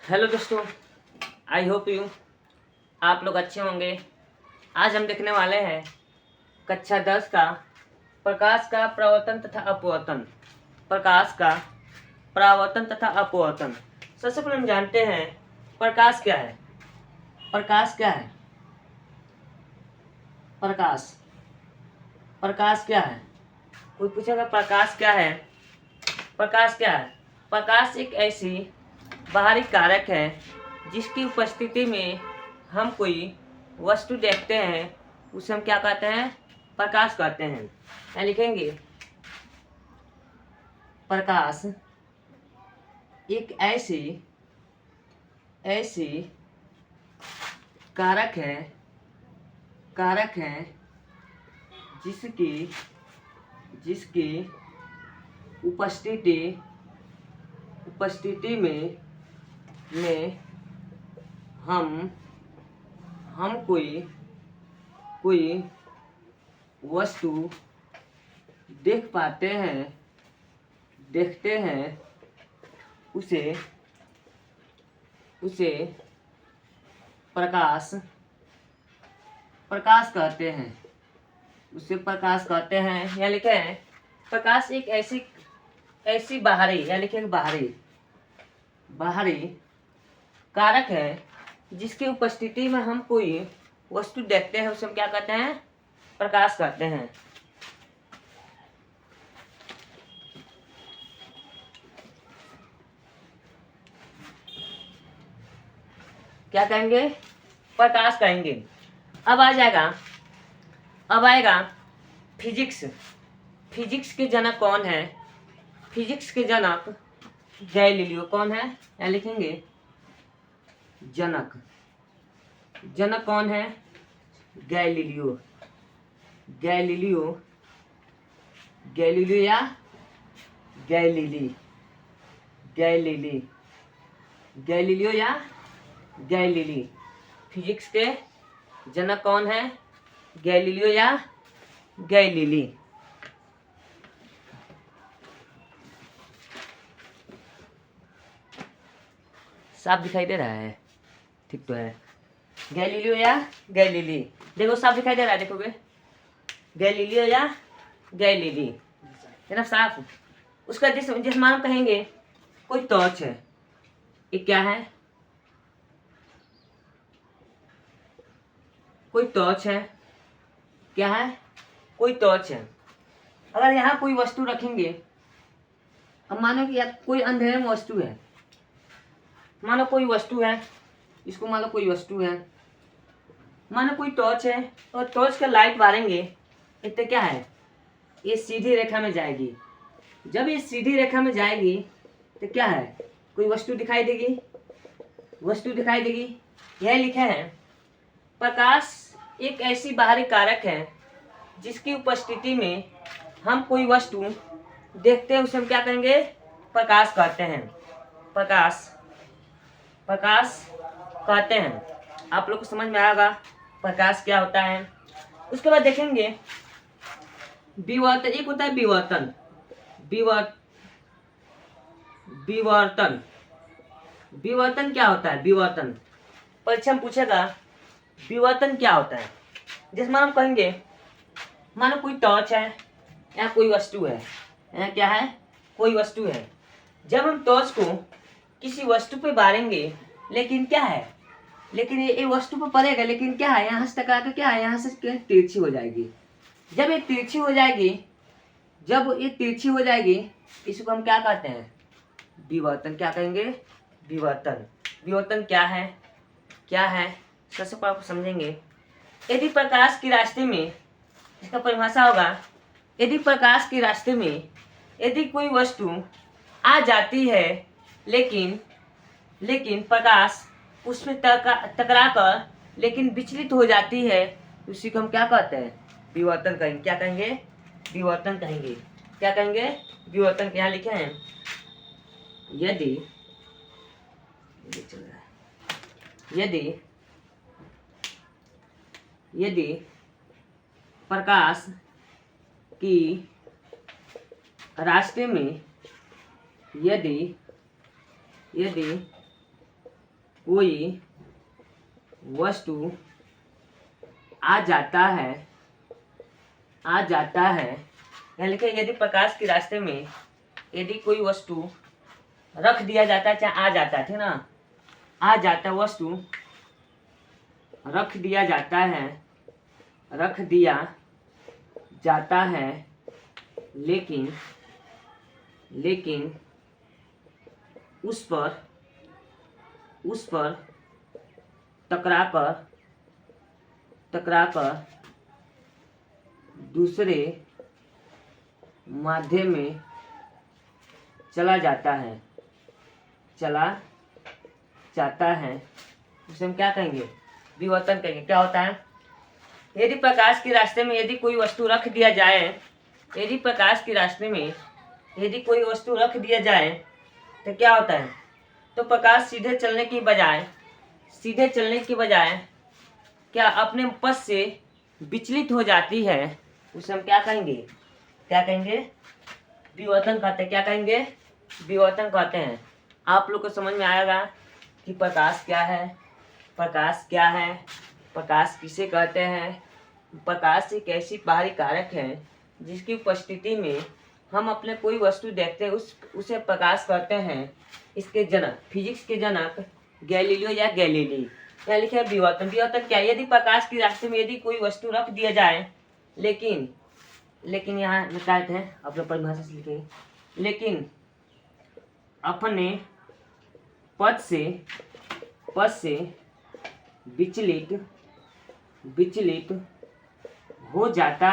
Hello दोस्तों, I hope you आप लोग अच्छे होंगे। आज हम देखने वाले हैं कक्षा 10 का प्रकाश का प्रवर्तन तथा अपवर्तन। प्रकाश का परावर्तन तथा अपवर्तन। सबसे पहले हम जानते हैं प्रकाश क्या है। प्रकाश क्या है? प्रकाश प्रकाश क्या है? कोई पूछेगा प्रकाश क्या है? प्रकाश क्या है? प्रकाश एक ऐसी बाहरी कारक है जिसकी उपस्थिति में हम कोई वस्तु देखते हैं, उसे हम क्या कहते हैं? प्रकाश कहते हैं। यहाँ लिखेंगे प्रकाश एक ऐसी ऐसी कारक है जिसकी जिसकी उपस्थिति में हम कोई वस्तु देख पाते हैं, देखते हैं, उसे प्रकाश कहते हैं। उसे प्रकाश कहते हैं। यहाँ लिखे हैं प्रकाश एक ऐसी बाहरी, या लिखेंगे बाहरी कारक है जिसकी उपस्थिति में हम कोई वस्तु देखते हैं, उसे हम क्या कहते हैं? प्रकाश कहते हैं। क्या कहेंगे? प्रकाश कहेंगे। अब आएगा फिजिक्स के जनक कौन है? फिजिक्स के जनक गैलीलियो। कौन है? यहाँ लिखेंगे जनक कौन है? गैलीलियो या गैलीली। फिजिक्स के जनक कौन है? गैलीलियो या गैलीली। साफ दिखाई दे रहा है? ठीक तो है। गैलीलियो या गैलीली। देखो साफ दिखाई दे रहा है, देखोगे गैलीलियो या गैलीली है ना, साफ। उसका जिस मान कहेंगे कोई टॉर्च है। ये क्या है? कोई टॉर्च है। क्या है? कोई टॉर्च है। अगर यहाँ कोई वस्तु रखेंगे, अब मानो कि कोई अंधेरे में वस्तु है, मानो कोई वस्तु है, इसको मानो कोई वस्तु है, मानो कोई टॉर्च है, और टॉर्च का लाइट मारेंगे, इससे क्या है? ये सीधी रेखा में जाएगी। जब ये सीधी रेखा में जाएगी तो क्या है? कोई वस्तु दिखाई देगी। यह लिखा है प्रकाश एक ऐसी बाहरी कारक है जिसकी उपस्थिति में हम कोई वस्तु देखते हैं, उसे हम क्या कहेंगे? प्रकाश कहते हैं। प्रकाश कहते हैं। आप लोग को समझ में आएगा प्रकाश क्या होता है। उसके बाद देखेंगे विवर्तन। एक होता है विवर्तन क्या होता है? विवर्तन परीक्षा में पूछेगा विवर्तन क्या होता है। जैसे मानो हम कहेंगे, मानो कोई टॉर्च है या कोई वस्तु है, यहाँ क्या है? कोई वस्तु है। जब हम टॉर्च को किसी वस्तु पे बारेंगे, लेकिन क्या है? लेकिन ये वस्तु पे पड़ेगा, लेकिन क्या है? यहाँ से टकरा कर क्या है? यहाँ से तिरछी हो जाएगी। जब ये तिरछी हो जाएगी, इसको हम क्या कहते हैं? विवर्तन। क्या कहेंगे? विवर्तन क्या है? सबसे पहले आप समझेंगे। यदि प्रकाश के रास्ते में, इसका परिभाषा होगा, यदि प्रकाश के रास्ते में यदि कोई वस्तु आ जाती है, लेकिन प्रकाश उसमें टकरा कर लेकिन विचलित हो जाती है, उसी को हम क्या कहते हैं? विवर्तन कहेंगे। क्या कहेंगे? विवर्तन कहेंगे। क्या कहेंगे? विवर्तन। यहाँ लिखे हैं यदि प्रकाश की रास्ते में यदि कोई वस्तु आ जाता है, आ जाता है, यहाँ लिखे यदि प्रकाश के रास्ते में यदि कोई वस्तु रख दिया जाता है, चाहे आ जाता है, ठीक ना, आ जाता वस्तु रख दिया जाता है, रख दिया जाता है, लेकिन लेकिन उस पर टकरा कर दूसरे माध्यम में चला जाता है, चला जाता है, उसे हम क्या कहेंगे? विवर्तन कहेंगे। क्या होता है? यदि प्रकाश के रास्ते में यदि कोई वस्तु रख दिया जाए, यदि प्रकाश के रास्ते में यदि कोई वस्तु रख दिया जाए तो क्या होता है? तो प्रकाश सीधे चलने की बजाय क्या अपने पथ से विचलित हो जाती है, उसे हम क्या कहेंगे? क्या कहेंगे? विवर्तन कहते हैं। क्या कहेंगे? विवर्तन कहते हैं। आप लोग को समझ में आएगा कि प्रकाश क्या है, प्रकाश क्या है, प्रकाश किसे कहते हैं। प्रकाश एक ऐसी बाहरी कारक है जिसकी उपस्थिति में हम अपने कोई वस्तु देखते हैं, उसे प्रकाश कहते हैं। इसके जनक, फिजिक्स के जनक गैलीलियो या गैलीली। यहाँ लिखा है विवर्तन। विवर्तन क्या? यदि प्रकाश के रास्ते में यदि कोई वस्तु रख दिया जाए, लेकिन यहाँ निकालते हैं, अपने परिभाषा से लिखेंगे, लेकिन अपने पथ से विचलित हो जाता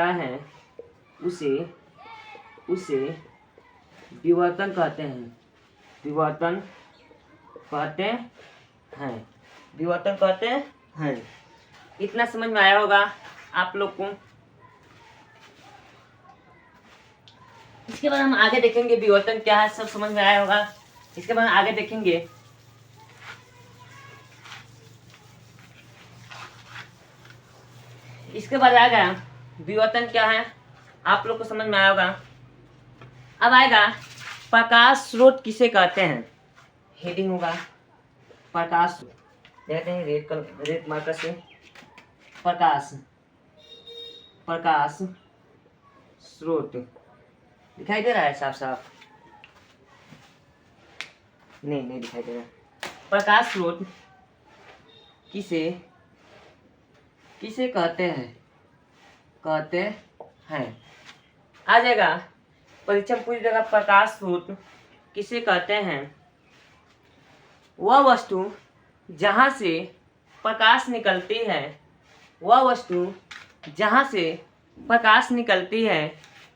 है, उसे विवर्तन कहते हैं। विवर्तन कहते हैं। इतना समझ में आया होगा आप लोग को। इसके बाद हम आगे देखेंगे विवर्तन क्या है, सब समझ में आया होगा। इसके बाद आगे देखेंगे इसके बाद आएगा विवर्तन क्या है, आप लोग को समझ में आया होगा। अब आएगा प्रकाश स्रोत किसे कहते हैं। हेडिंग होगा प्रकाश, देखते हैं रेड मार्कर से। प्रकाश स्रोत दिखाई दे रहा है साफ साफ? नहीं दिखाई दे रहा। प्रकाश स्रोत किसे कहते हैं आ जाएगा। परीक्षा में पूछ देगा प्रकाश स्रोत किसे कहते हैं। वह वस्तु जहाँ से प्रकाश निकलती है,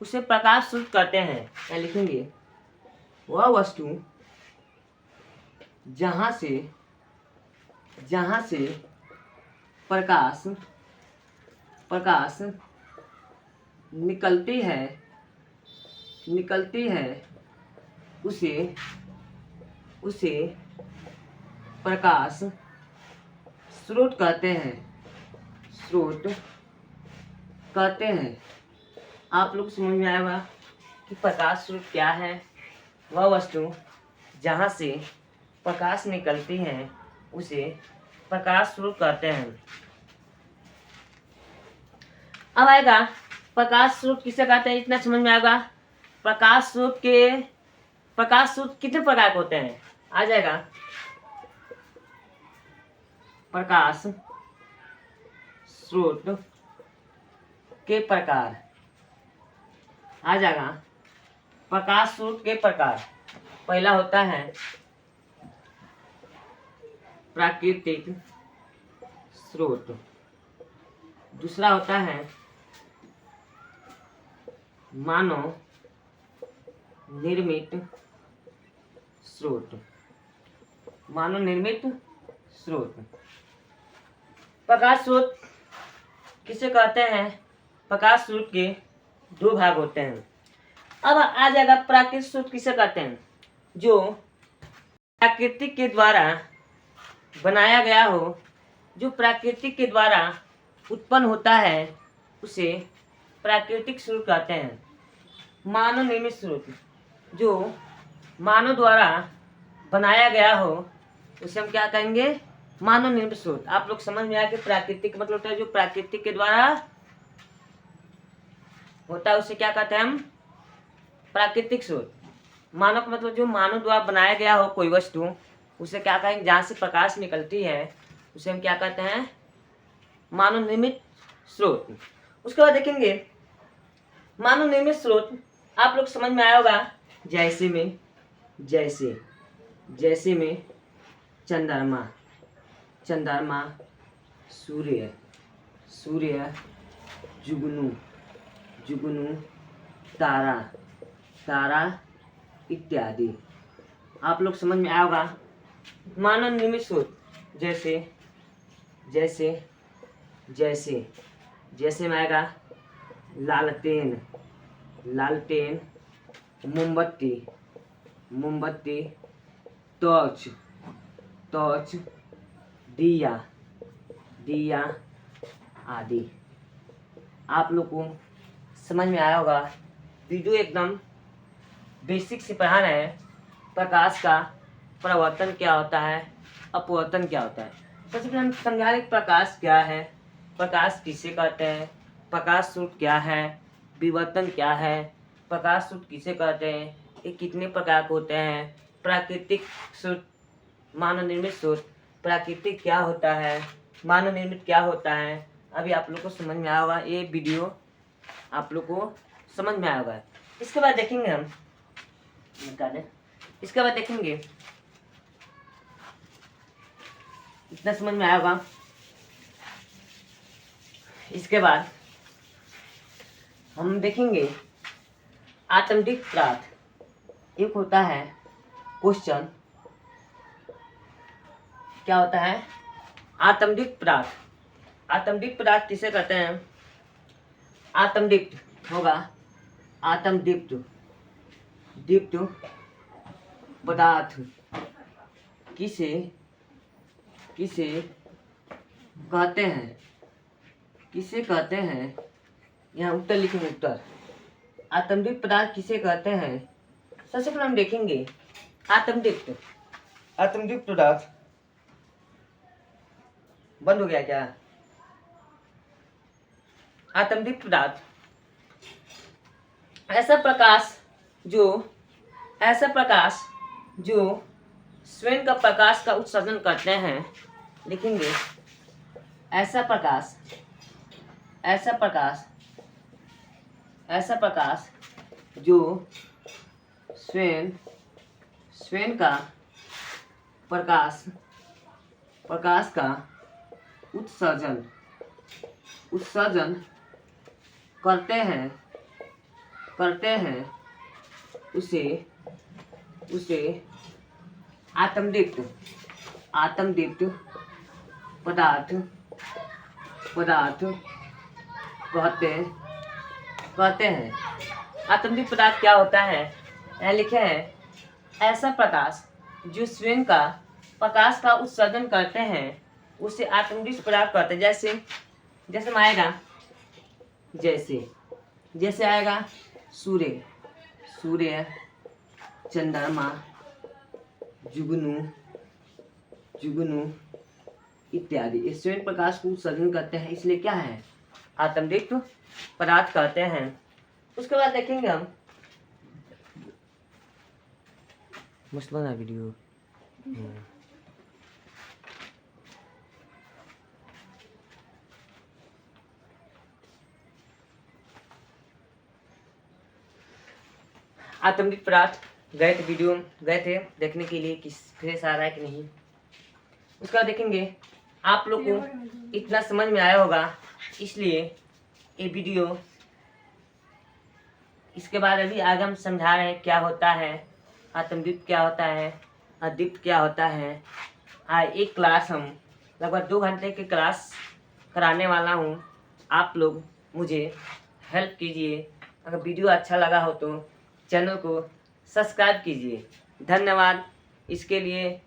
उसे प्रकाश स्रोत कहते हैं। क्या लिखेंगे? वह वस्तु जहाँ से प्रकाश निकलती है, उसे प्रकाश स्रोत कहते हैं। आप लोग समझ में आएगा कि प्रकाश स्रोत क्या है। वह वस्तु जहाँ से प्रकाश निकलती है, उसे प्रकाश स्रोत कहते हैं। अब आएगा प्रकाश स्रोत किसे कहते हैं, इतना समझ में आएगा। प्रकाश स्रोत कितने प्रकार के होते हैं आ जाएगा। प्रकाश स्रोत के प्रकार आ जाएगा। प्रकाश स्रोत के प्रकार, पहला होता है प्राकृतिक स्रोत, दूसरा होता है मानव निर्मित स्रोत। प्रकाश स्रोत किसे कहते हैं? प्रकाश स्रोत के दो भाग होते हैं। अब आ जाएगा प्राकृतिक स्रोत किसे कहते हैं? जो प्राकृतिक के द्वारा बनाया गया हो, जो प्राकृतिक के द्वारा उत्पन्न होता है, उसे प्राकृतिक स्रोत कहते हैं। मानव निर्मित स्रोत, जो मानव द्वारा बनाया गया हो उसे हम क्या कहेंगे, मानव निर्मित स्रोत। आप लोग समझ में आया कि प्राकृतिक मतलब होता है जो प्राकृतिक के द्वारा होता है उसे क्या कहते हैं हम, प्राकृतिक स्रोत। मानव का मतलब जो मानव द्वारा बनाया गया हो कोई वस्तु, उसे क्या कहेंगे, जहाँ से प्रकाश निकलती है उसे हम क्या कहते हैं, मानव निर्मित स्रोत। उसके बाद देखेंगे मानव निर्मित स्रोत आप लोग समझ में आया होगा, जैसे में जैसे में चंद्रमा, सूर्य, जुगनू, तारा इत्यादि। आप लोग समझ में आया होगा। मानव निर्मित स्रोत जैसे में आएगा लालटेन, मोमबत्ती, टॉर्च, दिया आदि। आप लोग को समझ में आया होगा। वीडियो एकदम बेसिक से पढ़ा रहे हैं। प्रकाश का प्रवर्तन क्या होता है, अपवर्तन क्या होता है। सबसे पहले हम समझा रहे प्रकाश क्या है, प्रकाश किसे कहते हैं, प्रकाश स्रोत क्या है, विवर्तन क्या है, प्रकाश स्रोत किसे कहते हैं, ये कितने प्रकार के होते हैं, प्राकृतिक स्रोत, मानव निर्मित स्रोत, प्राकृतिक क्या होता है, मानव निर्मित क्या होता है। अभी आप लोग को समझ में आया होगा, ये वीडियो आप लोग को समझ में आया होगा। इसके बाद देखेंगे हम इसके बाद देखेंगे, इतना समझ में आया होगा। इसके बाद हम देखेंगे आत्मदीप्त पदार्थ। एक होता है क्वेश्चन, क्या होता है, आत्मदीप्त पदार्थ किसे कहते हैं, आत्मदीप्त होगा, दीप्त पदार्थ किसे कहते हैं, यहाँ उत्तर लिखेंगे। उत्तर, आत्मदीप्त पदार्थ किसे कहते हैं। सबसे पहले हम देखेंगे आत्मदीप्त पदार्थ। बंद हो गया क्या। आत्मदीप्त पदार्थ ऐसा प्रकाश जो स्वयं का प्रकाश का उत्सर्जन करते हैं। लिखेंगे ऐसा प्रकाश जो स्वयं का प्रकाश का उत्सर्जन करते हैं उसे आत्मदीप्त पदार्थ कहते हैं। आत्मदीप्त पदार्थ क्या होता है, यहाँ लिखे हैं ऐसा प्रकाश जो स्वयं का प्रकाश का उत्सर्जन करते हैं उसे आत्मदीप्त पदार्थ कहते हैं। जैसे में आएगा, जैसे आएगा सूर्य, चंद्रमा, जुगनू इत्यादि। ये स्वयं प्रकाश को उत्सर्जन करते हैं, इसलिए क्या है, आत्मदीप्त पदार्थ कहते हैं। उसके बाद देखेंगे हम, मस्त बना वीडियो। आत्मदीप्त पदार्थ गए थे देखने के लिए कि फ्रेश आ रहा है कि नहीं। उसका देखेंगे आप लोग को इतना समझ में आया होगा, इसलिए ये वीडियो। इसके बाद अभी आगे हम समझा रहे हैं क्या होता है आत्मदीप्त, क्या होता है अदीप्त, क्या होता है। एक क्लास हम लगभग 2 घंटे की क्लास कराने वाला हूँ। आप लोग मुझे हेल्प कीजिए। अगर वीडियो अच्छा लगा हो तो चैनल को सब्सक्राइब कीजिए। धन्यवाद। इसके लिए